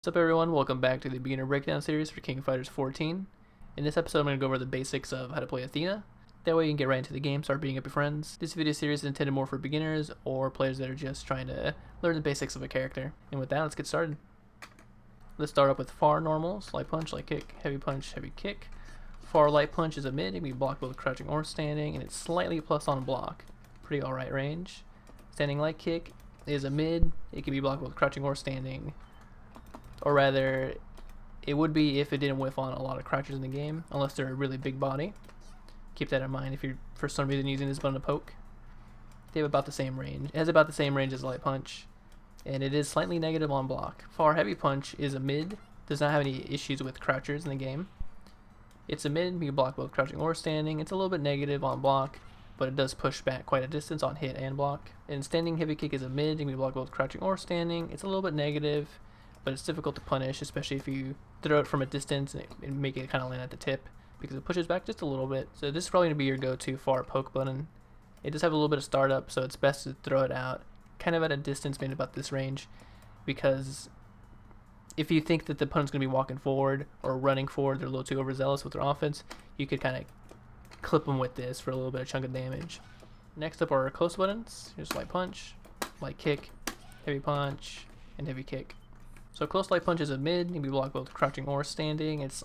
What's up everyone, welcome back to the beginner breakdown series for King of Fighters 14. In this episode I'm going to go over the basics of how to play Athena. That way you can get right into the game, start beating up your friends. This video series is intended more for beginners or players that are just trying to learn the basics of a character. And with that, let's get started. Let's start up with far normals, light punch, light kick, heavy punch, heavy kick. Far light punch is a mid, it can be blocked both crouching or standing, and it's slightly plus on block. Pretty alright range. Standing light kick is a mid, it can be blocked both crouching or standing. Or rather, it would be if it didn't whiff on a lot of crouchers in the game, unless they're a really big body. Keep that in mind if you're for some reason using this button to poke. They have about the same range. It has about the same range as light punch, and it is slightly negative on block. Far heavy punch is a mid, does not have any issues with crouchers in the game. It's a mid, you can block both crouching or standing. It's a little bit negative on block, but it does push back quite a distance on hit and block. And standing heavy kick is a mid, you can block both crouching or standing. It's a little bit negative, but it's difficult to punish, especially if you throw it from a distance and make it kind of land at the tip, because it pushes back just a little bit. So this is probably going to be your go-to far poke button. It does have a little bit of startup, so it's best to throw it out kind of at a distance, maybe about this range, because if you think that the opponent's going to be walking forward or running forward, they're a little too overzealous with their offense, you could kind of clip them with this for a little bit of chunk of damage. Next up are our close buttons. Here's light punch, light kick, heavy punch, and heavy kick. So close light punch is a mid, you can be blocked both crouching or standing. It's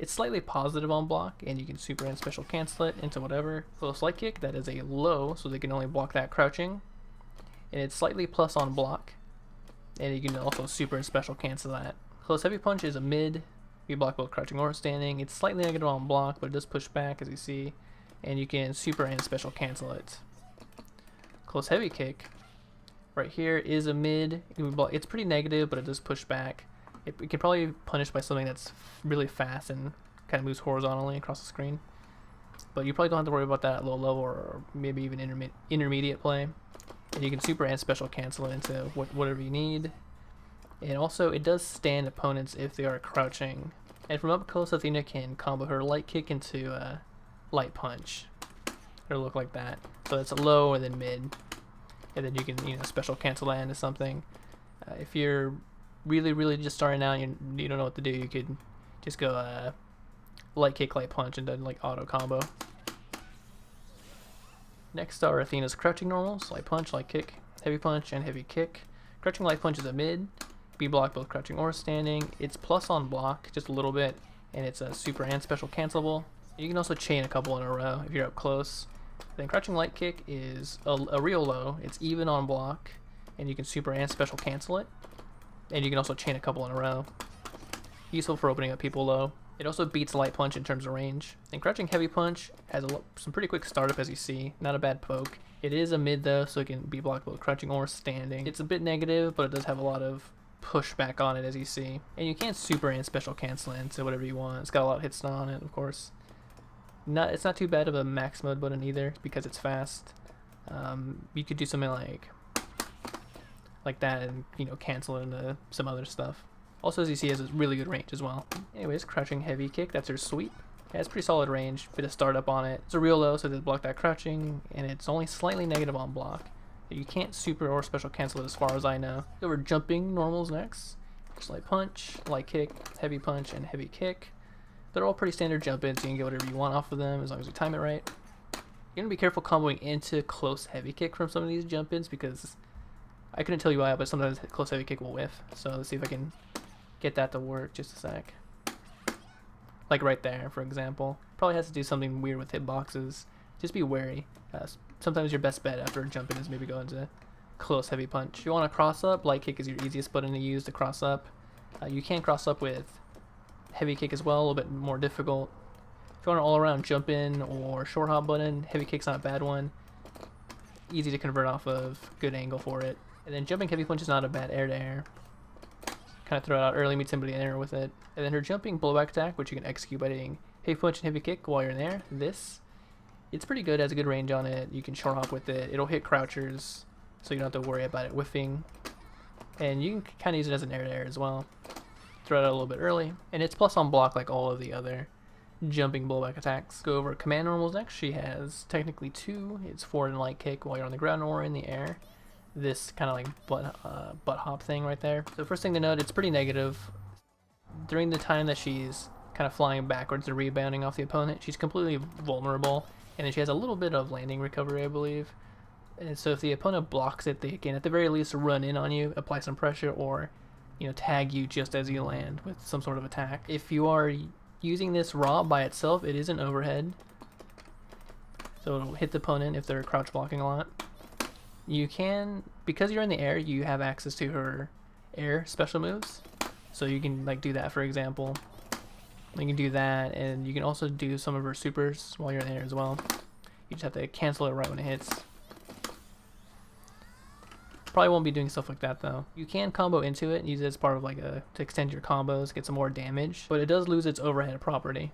slightly positive on block, and you can super and special cancel it into whatever. Close light kick, that is a low, so they can only block that crouching. And it's slightly plus on block, and you can also super and special cancel that. Close heavy punch is a mid, you block both crouching or standing. It's slightly negative on block, but it does push back as you see, and you can super and special cancel it. Close heavy kick right here is a mid. It's pretty negative, but it does push back. It can probably be punished by something that's really fast and kind of moves horizontally across the screen. But you probably don't have to worry about that at low level or maybe even intermediate play. And you can super and special cancel it into whatever you need. And also, it does stand opponents if they are crouching. And from up close, Athena can combo her light kick into a light punch. It'll look like that. So it's low and then mid. And then you can, special cancel that into something. If you're really just starting out and you don't know what to do, you could just go light kick, light punch, and then like auto combo. Next are Athena's crouching normals: light punch, light kick, heavy punch, and heavy kick. Crouching light punch is a mid. Be blocked both crouching or standing. It's plus on block, just a little bit, and it's a super and special cancelable. You can also chain a couple in a row if you're up close. Then crouching light kick is a real low. It's even on block, and you can super and special cancel it. And you can also chain a couple in a row. Useful for opening up people low. It also beats light punch in terms of range. And crouching heavy punch has some pretty quick startup, as you see. Not a bad poke. It is a mid though, so it can be blocked both crouching or standing. It's a bit negative, but it does have a lot of pushback on it, as you see. And you can super and special cancel it into whatever you want. It's got a lot of hit stun on it, of course. It's not too bad of a max mode button either, because it's fast. You could do something like that and cancel it into some other stuff. Also, as you see, it has a really good range as well. Anyways, crouching heavy kick, that's her sweep. It has pretty solid range, bit of startup on it. It's a real low, so it does block that crouching, and it's only slightly negative on block. You can't super or special cancel it as far as I know. Over jumping normals next. Just light punch, light kick, heavy punch, and heavy kick. They're all pretty standard jump-ins. You can get whatever you want off of them as long as you time it right. You're going to be careful comboing into close heavy kick from some of these jump-ins, because I couldn't tell you why, but sometimes close heavy kick will whiff. So let's see if I can get that to work just a sec. Like right there, for example. Probably has to do something weird with hitboxes. Just be wary. Sometimes your best bet after a jump-in is maybe go into close heavy punch. If you want to cross up, light kick is your easiest button to use to cross up. You can cross up with heavy kick as well, a little bit more difficult. If you want an all-around jump in or short hop button, heavy kick's not a bad one. Easy to convert off of, good angle for it. And then jumping heavy punch is not a bad air to air. Kind of throw it out early, meet somebody in air with it. And then her jumping blowback attack, which you can execute by doing heavy punch and heavy kick while you're in there. It's pretty good, has a good range on it. You can short hop with it. It'll hit crouchers, so you don't have to worry about it whiffing. And you can kind of use it as an air to air as well. Throw it out a little bit early, and it's plus on block like all of the other jumping blowback attacks. Go over command normals next. She has technically two. It's forward and light kick while you're on the ground or in the air. this kind of like butt hop thing right there. So first thing to note, it's pretty negative. During the time that she's kind of flying backwards and rebounding off the opponent, she's completely vulnerable, and then she has a little bit of landing recovery, I believe. And so if the opponent blocks it, they can at the very least run in on you, apply some pressure, or tag you just as you land with some sort of attack. If you are using this raw by itself, it is an overhead, so it'll hit the opponent if they're crouch blocking a lot. You can, because you're in the air, you have access to her air special moves, so you can like do that, for example. You can do that, and you can also do some of her supers while you're in the air as well. You just have to cancel it right when it hits. Probably won't be doing stuff like that though. You can combo into it and use it as part of like to extend your combos, get some more damage, but it does lose its overhead property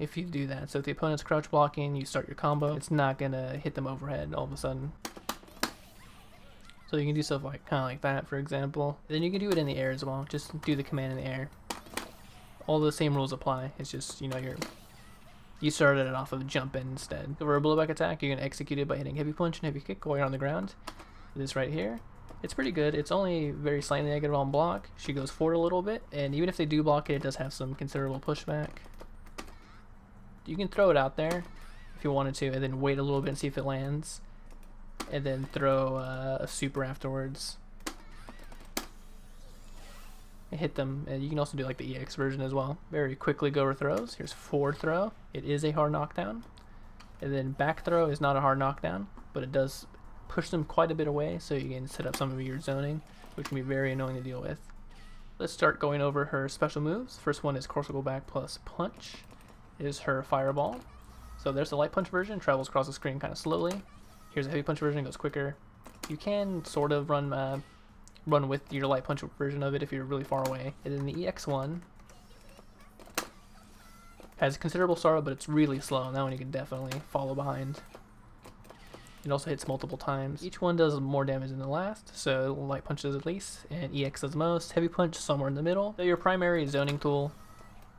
if you do that. So if the opponent's crouch blocking, you start your combo, it's not gonna hit them overhead all of a sudden. So you can do stuff like kind of like that, for example. Then you can do it in the air as well. Just do the command in the air. All the same rules apply. It's just you started it off of jump in instead. For a blowback attack, you can execute it by hitting heavy punch and heavy kick while you're on the ground. This right here, it's pretty good. It's only very slightly negative on block. She goes forward a little bit, and even if they do block it, it does have some considerable pushback. You can throw it out there if you wanted to, and then wait a little bit and see if it lands, and then throw a super afterwards and hit them. And you can also do like the EX version as well. Very quickly go over throws. Here's forward throw. It is a hard knockdown, and then back throw is not a hard knockdown, but it does push them quite a bit away, so you can set up some of your zoning, which can be very annoying to deal with. Let's start going over her special moves. First one is Corsical Back plus Punch. Is her Fireball. So there's the light punch version, travels across the screen kind of slowly. Here's a heavy punch version, goes quicker. You can sort of run with your light punch version of it if you're really far away. And then the EX one has considerable startup, but it's really slow. That one you can definitely follow behind. It also hits multiple times. Each one does more damage than the last, so light punch does at least, and EX does most. Heavy punch somewhere in the middle. So your primary zoning tool,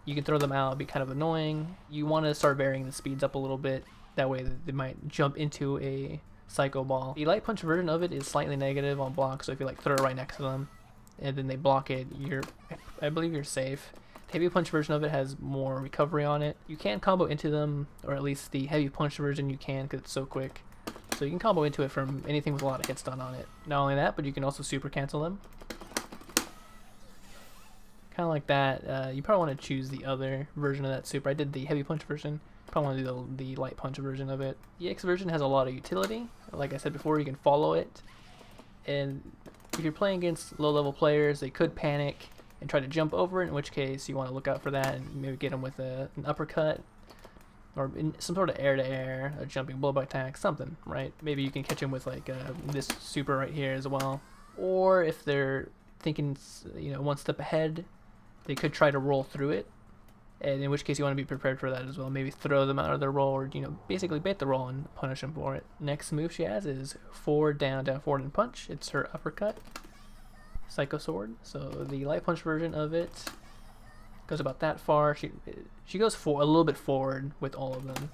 you can throw them out, be kind of annoying. You want to start varying the speeds up a little bit, that way they might jump into a psycho ball. The light punch version of it is slightly negative on block, so if you like throw it right next to them, and then they block it, I believe you're safe. The heavy punch version of it has more recovery on it. You can combo into them, or at least the heavy punch version you can, because it's so quick. So you can combo into it from anything with a lot of hits done on it. Not only that, but you can also super cancel them. Kind of like that. You probably want to choose the other version of that super. I did the heavy punch version. Probably want to do the light punch version of it. The EX version has a lot of utility. Like I said before, you can follow it. And if you're playing against low-level players, they could panic and try to jump over it, in which case you want to look out for that and maybe get them with an uppercut. Or in some sort of air-to-air, a jumping blowback attack, something, right? Maybe you can catch him with like this super right here as well. Or if they're thinking, one step ahead, they could try to roll through it, and in which case you want to be prepared for that as well. Maybe throw them out of their roll, or basically bait the roll and punish them for it. Next move she has is forward, down, down, forward, and punch. It's her uppercut, Psycho Sword. So the light punch version of it goes about that far. She goes a little bit forward with all of them.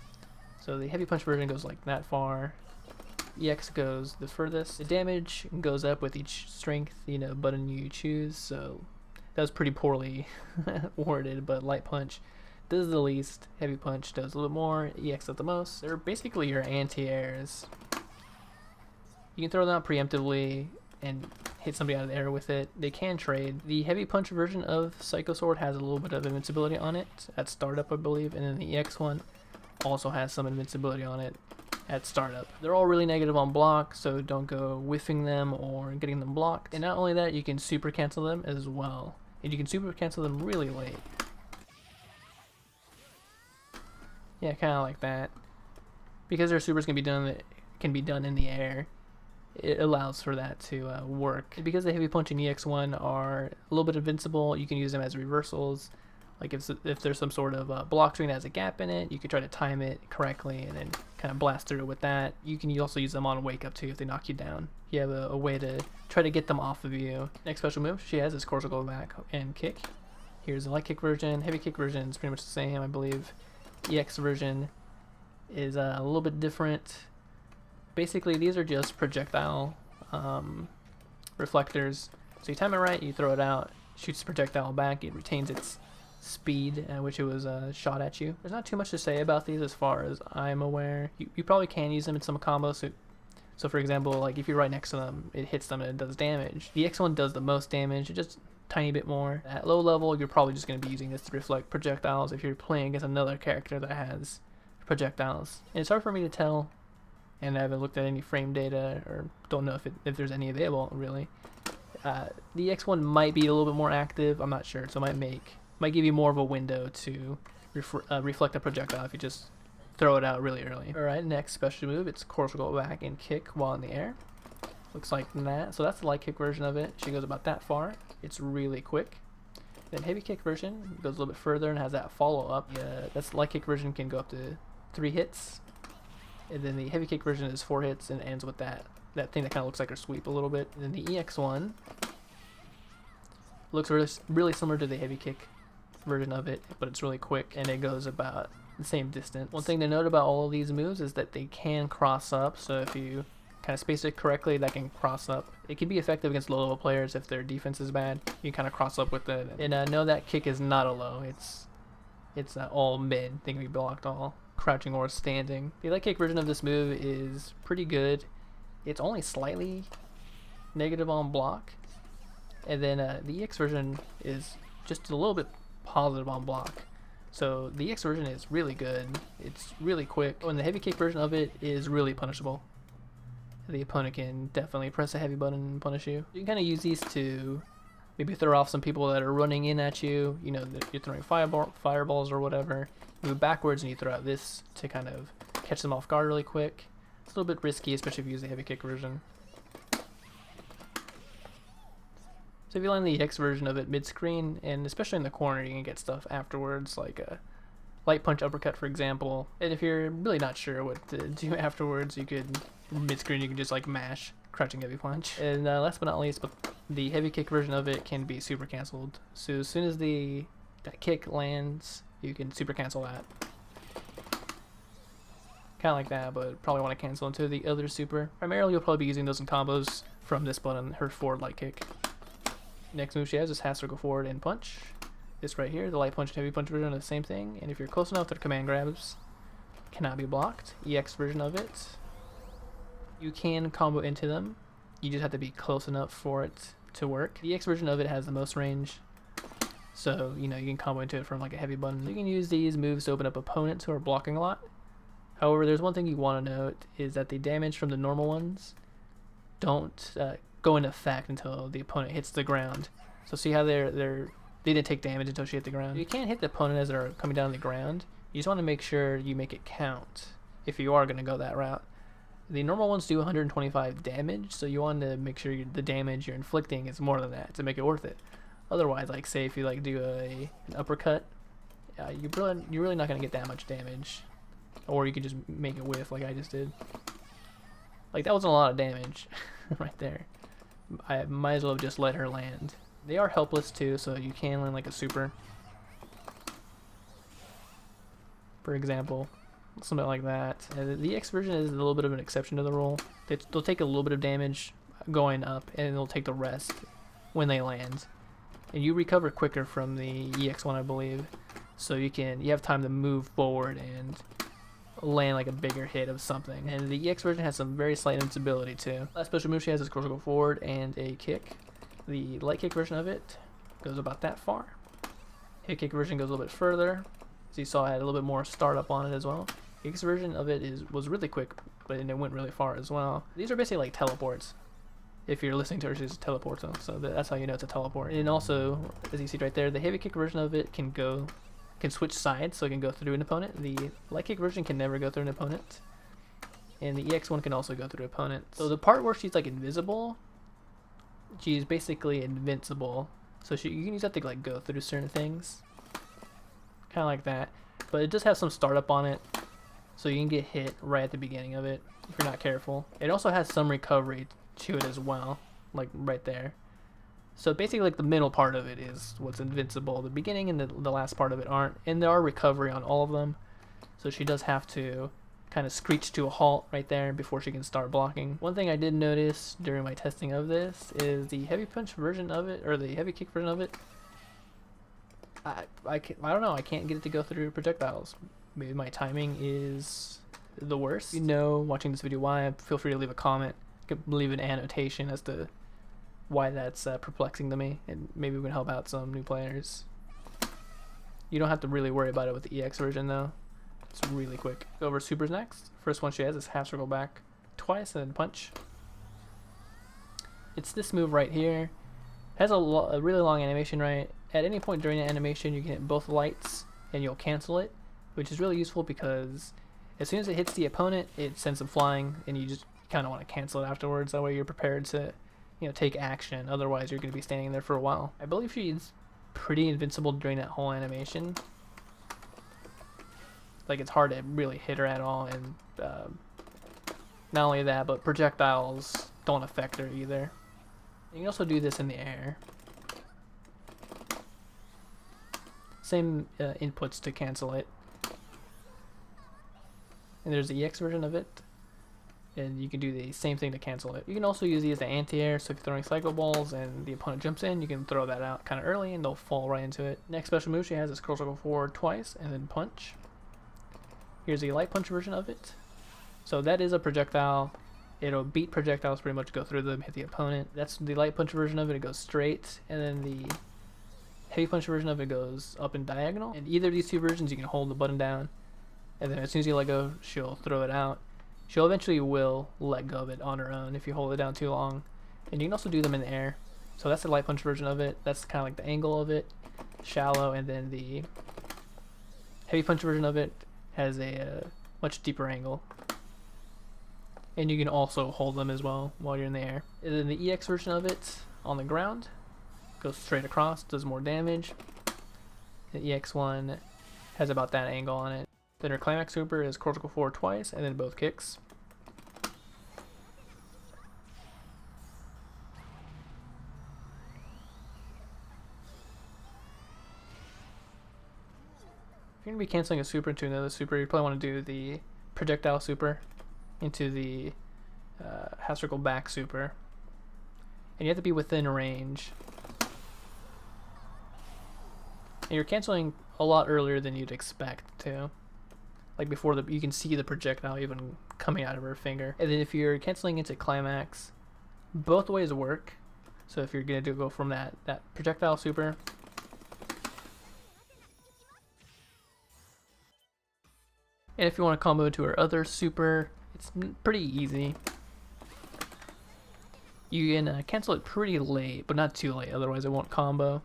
So the heavy punch version goes like that far. EX goes the furthest. The damage goes up with each strength, button you choose. So that was pretty poorly worded, but light punch does the least. Heavy punch does a little more. EX does the most. They're basically your anti-airs. You can throw them out preemptively and hit somebody out of the air with it. They can trade. The heavy punch version of Psycho Sword has a little bit of invincibility on it at startup, I believe, and then the EX one also has some invincibility on it at startup. They're all really negative on block, so don't go whiffing them or getting them blocked. And not only that, you can super cancel them as well. And you can super cancel them really late. Yeah, kind of like that. Because their supers can be done in the air, it allows for that to work. And because the heavy punch and EX1 are a little bit invincible, you can use them as reversals. Like if there's some sort of block screen that has a gap in it, you can try to time it correctly and then kind of blast through it with that. You can also use them on wake up too if they knock you down. You have a way to try to get them off of you. Next special move she has is Corsical Back and Kick. Here's the light kick version. Heavy kick version is pretty much the same, I believe. EX version is a little bit different. Basically, these are just projectile reflectors. So you time it right, you throw it out, shoots the projectile back, it retains its speed at which it was shot at you. There's not too much to say about these as far as I'm aware. You probably can use them in some combos. So for example, like if you're right next to them, it hits them and it does damage. The X1 does the most damage, just a tiny bit more. At low level, you're probably just going to be using this to reflect projectiles if you're playing against another character that has projectiles. And it's hard for me to tell, and I haven't looked at any frame data or don't know if there's any available really. The X1 might be a little bit more active, I'm not sure, so it might give you more of a window to reflect a projectile if you just throw it out really early. Alright, next special move, it's course go back and kick while in the air. Looks like that. So that's the light kick version of it. She goes about that far. It's really quick. Then heavy kick version goes a little bit further and has that follow up. That's the light kick version, can go up to 3 hits. And then the heavy kick version is 4 hits and ends with that thing that kind of looks like a sweep a little bit. And then the EX1 looks really similar to the heavy kick version of it, but it's really quick and it goes about the same distance. One thing to note about all of these moves is that they can cross up, so if you kind of space it correctly, that can cross up. It can be effective against low level players if their defense is bad. You kind of cross up with it. And no, that kick is not a low. It's all mid. They can be blocked all crouching or standing. The light kick version of this move is pretty good. It's only slightly negative on block. And then the EX version is just a little bit positive on block. So the EX version is really good. It's really quick. And the heavy kick version of it is really punishable. The opponent can definitely press a heavy button and punish you. You can kind of use these to maybe throw off some people that are running in at you. You know, you're throwing fireballs or whatever. You move backwards and you throw out this to kind of catch them off guard really quick. It's a little bit risky, especially if you use the heavy kick version. So if you land the EX version of it mid-screen, and especially in the corner, you can get stuff afterwards, like a light punch uppercut, for example. And if you're really not sure what to do afterwards, you could, mid-screen, you can just like mash crouching heavy punch. And last but not least, but the heavy kick version of it can be super canceled. So as soon as that kick lands, you can super cancel that. Kind of like that, but probably want to cancel into the other super. Primarily, you'll probably be using those in combos from this button, her forward light kick. Next move she has is has to go forward and punch. This right here, the light punch and heavy punch version are the same thing, and if you're close enough to the command grabs, cannot be blocked. EX version of it, you can combo into them, you just have to be close enough for it to work. The EX version of it has the most range, so you know you can combo into it from like a heavy button. You can use these moves to open up opponents who are blocking a lot. However, there's one thing you want to note is that the damage from the normal ones don't go into effect until the opponent hits the ground. So see how they didn't take damage until she hit the ground. You can't hit the opponent as they're coming down on the ground. You just want to make sure you make it count if you are going to go that route. The normal ones do 125 damage, so you want to make sure the damage you're inflicting is more than that to make it worth it. Otherwise, like say if you like do an uppercut, you're really not going to get that much damage. Or you could just make it whiff like I just did. Like that wasn't a lot of damage right there. I might as well have just let her land. They are helpless too, so you can land like a super. For example, something like that. The X version is a little bit of an exception to the rule. They'll take a little bit of damage going up, and they'll take the rest when they land. And you recover quicker from the EX one, I believe. So you have time to move forward and land like a bigger hit of something. And the EX version has some very slight invincibility too. Last special move she has is course go forward and a kick. The light kick version of it goes about that far. Hit kick version goes a little bit further. So you saw it had a little bit more startup on it as well. The EX version of it was really quick, but it went really far as well. These are basically like teleports. If you're listening to her, she's teleports them, so that's how you know it's a teleport. And also, as you see right there, the heavy kick version of it can switch sides, so it can go through an opponent. The light kick version can never go through an opponent, and the EX one can also go through an opponent. So the part where she's like invisible, she's basically invincible. So you can use that to like go through certain things, kind of like that. But it does have some startup on it, so you can get hit right at the beginning of it if you're not careful. It also has some recovery to it as well, like right there. So basically like the middle part of it is what's invincible. The beginning and the last part of it aren't. And there are recovery on all of them. So she does have to kind of screech to a halt right there before she can start blocking. One thing I did notice during my testing of this is the heavy punch version of it, or the heavy kick version of it. I don't know, I can't get it to go through projectiles. Maybe my timing is the worst. If you know, watching this video why, feel free to leave a comment. You can leave an annotation as to why that's perplexing to me, and maybe we can help out some new players. You don't have to really worry about it with the EX version though. It's really quick. Go over supers next. First one she has is half circle back twice and then punch. It's this move right here. Has a really long animation, right? At any point during the animation you can hit both lights and you'll cancel it, which is really useful because as soon as it hits the opponent it sends them flying and you just kind of want to cancel it afterwards. That way you're prepared to, you know, take action. Otherwise you're going to be standing there for a while. I believe she's pretty invincible during that whole animation. Like, it's hard to really hit her at all, and not only that, but projectiles don't affect her either. You can also do this in the air. Same inputs to cancel it. And there's the EX version of it, and you can do the same thing to cancel it. You can also use these as the anti-air, so if you're throwing cycle balls and the opponent jumps in, you can throw that out kind of early and they'll fall right into it. Next special move she has is curl circle forward twice and then punch. Here's the light punch version of it. So that is a projectile. It'll beat projectiles, pretty much go through them, hit the opponent. That's the light punch version of it. It goes straight, and then the heavy punch version of it goes up and diagonal. And either of these two versions, you can hold the button down, and then as soon as you let go, she'll throw it out. She'll eventually will let go of it on her own if you hold it down too long. And you can also do them in the air. So that's the light punch version of it. That's kind of like the angle of it, shallow, and then the heavy punch version of it has a much deeper angle. And you can also hold them as well while you're in the air. And then the EX version of it on the ground goes straight across, does more damage. The EX one has about that angle on it. Then her Climax super is curl circle forward twice and then both kicks. If you're going to be canceling a super into another super, you probably want to do the projectile super into the half circle back super. And you have to be within range. And you're canceling a lot earlier than you'd expect too. Like before you can see the projectile even coming out of her finger. And then if you're canceling into Climax, both ways work. So if you're going to go from that projectile super, and if you want to combo to her other super, it's pretty easy. You can cancel it pretty late, but not too late, otherwise it won't combo.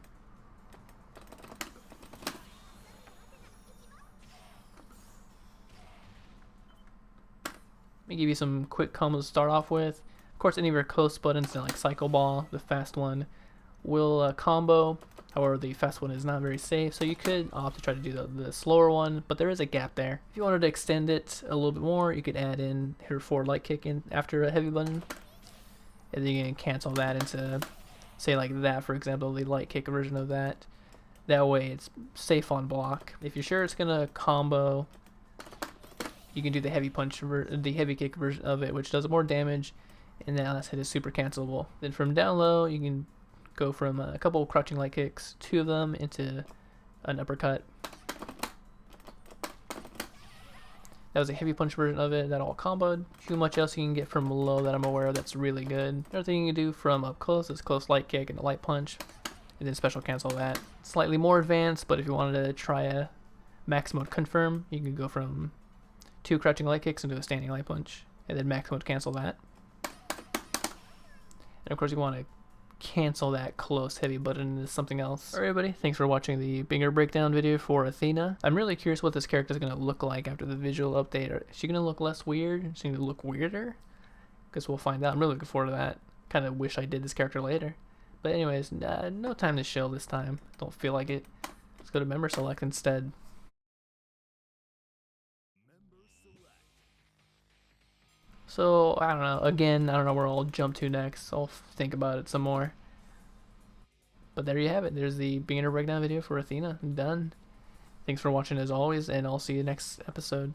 Let me give you some quick combos to start off with. Of course, any of your close buttons, like Cycle Ball, the fast one, will combo. However, the fast one is not very safe, so you could opt to try to do the slower one, but there is a gap there. If you wanted to extend it a little bit more, you could add in her forward light kick in after a heavy button, and then you can cancel that into, say like that, for example, the light kick version of that. That way it's safe on block. If you're sure it's gonna combo, you can do the heavy punch, the heavy kick version of it, which does more damage, and that last hit is super cancelable. Then from down low, you can go from a couple of crouching light kicks, 2 of them into an uppercut. That was a heavy punch version of it that all comboed. Too much else you can get from low that I'm aware of that's really good. Another thing you can do from up close is close light kick and a light punch, and then special cancel that. Slightly more advanced, but if you wanted to try a max mode confirm, you can go from 2 crouching light kicks into a standing light punch, and then max mode cancel that. And of course you want to cancel that close heavy button into something else. Alright everybody, thanks for watching the Binger breakdown video for Athena. I'm really curious what this character is going to look like after the visual update. Is she going to look less weird? Is she going to look weirder? Guess we'll find out. I'm really looking forward to that. Kind of wish I did this character later. But anyways, no time to shill this time. Don't feel like it. Let's go to member select instead. So, I don't know. Again, I don't know where I'll jump to next. I'll think about it some more. But there you have it. There's the beginner breakdown video for Athena. Done. Thanks for watching as always, and I'll see you next episode.